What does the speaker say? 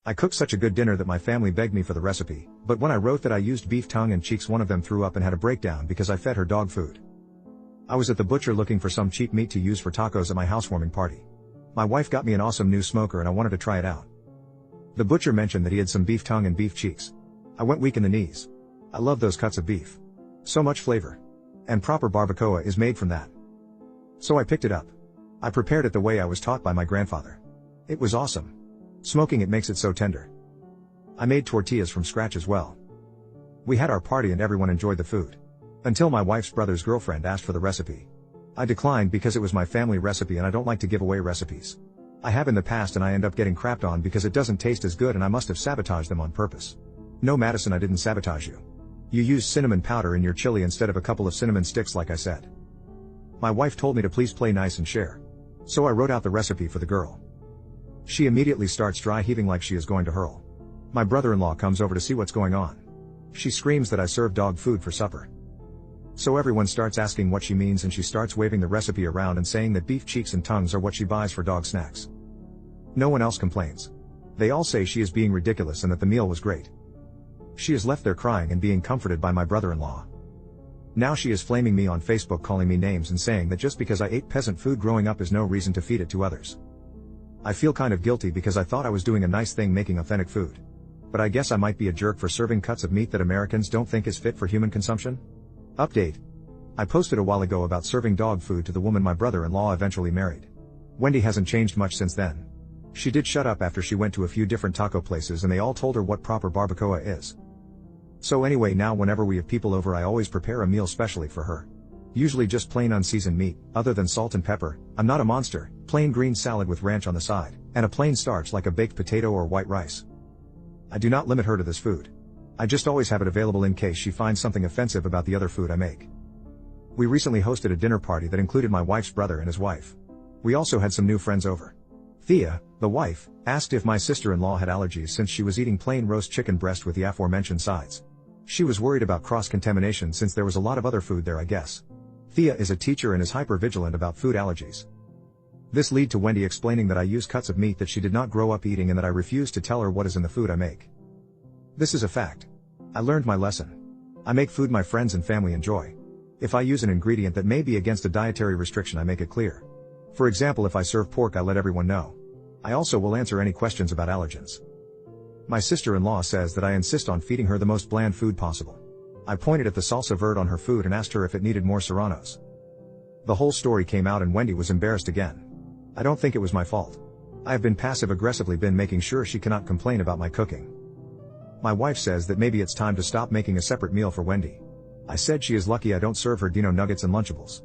I cooked such a good dinner that my family begged me for the recipe, but when I wrote that I used beef tongue and cheeks, one of them threw up and had a breakdown because I fed her dog food. I was at the butcher looking for some cheap meat to use for tacos at my housewarming party. My wife got me an awesome new smoker and I wanted to try it out. The butcher mentioned that he had some beef tongue and beef cheeks. I went weak in the knees. I love those cuts of beef. So much flavor. And proper barbacoa is made from that. So I picked it up. I prepared it the way I was taught by my grandfather. It was awesome. Smoking it makes it so tender. I made tortillas from scratch as well. We had our party and everyone enjoyed the food. Until my wife's brother's girlfriend asked for the recipe. I declined because it was my family recipe and I don't like to give away recipes. I have in the past and I end up getting crapped on because it doesn't taste as good and I must have sabotaged them on purpose. No, Madison, I didn't sabotage you. You used cinnamon powder in your chili instead of a couple of cinnamon sticks like I said. My wife told me to please play nice and share. So I wrote out the recipe for the girl. She immediately starts dry heaving like she is going to hurl. My brother-in-law comes over to see what's going on. She screams that I serve dog food for supper. So everyone starts asking what she means and she starts waving the recipe around and saying that beef cheeks and tongues are what she buys for dog snacks. No one else complains. They all say she is being ridiculous and that the meal was great. She is left there crying and being comforted by my brother-in-law. Now she is flaming me on Facebook, calling me names and saying that just because I ate peasant food growing up is no reason to feed it to others. I feel kind of guilty because I thought I was doing a nice thing making authentic food. But I guess I might be a jerk for serving cuts of meat that Americans don't think is fit for human consumption. Update. I posted a while ago about serving dog food to the woman my brother-in-law eventually married. Wendy hasn't changed much since then. She did shut up after she went to a few different taco places and they all told her what proper barbacoa is. So anyway, now whenever we have people over I always prepare a meal specially for her. Usually just plain unseasoned meat, other than salt and pepper, I'm not a monster, plain green salad with ranch on the side, and a plain starch like a baked potato or white rice. I do not limit her to this food. I just always have it available in case she finds something offensive about the other food I make. We recently hosted a dinner party that included my wife's brother and his wife. We also had some new friends over. Thea, the wife, asked if my sister-in-law had allergies since she was eating plain roast chicken breast with the aforementioned sides. She was worried about cross-contamination since there was a lot of other food there, I guess. Thea is a teacher and is hyper-vigilant about food allergies. This led to Wendy explaining that I use cuts of meat that she did not grow up eating and that I refuse to tell her what is in the food I make. This is a fact. I learned my lesson. I make food my friends and family enjoy. If I use an ingredient that may be against a dietary restriction, I make it clear. For example, if I serve pork, I let everyone know. I also will answer any questions about allergens. My sister-in-law says that I insist on feeding her the most bland food possible. I pointed at the salsa verde on her food and asked her if it needed more serranos. The whole story came out and Wendy was embarrassed again. I don't think it was my fault. I have been passive-aggressively making sure she cannot complain about my cooking. My wife says that maybe it's time to stop making a separate meal for Wendy. I said she is lucky I don't serve her Dino nuggets and Lunchables.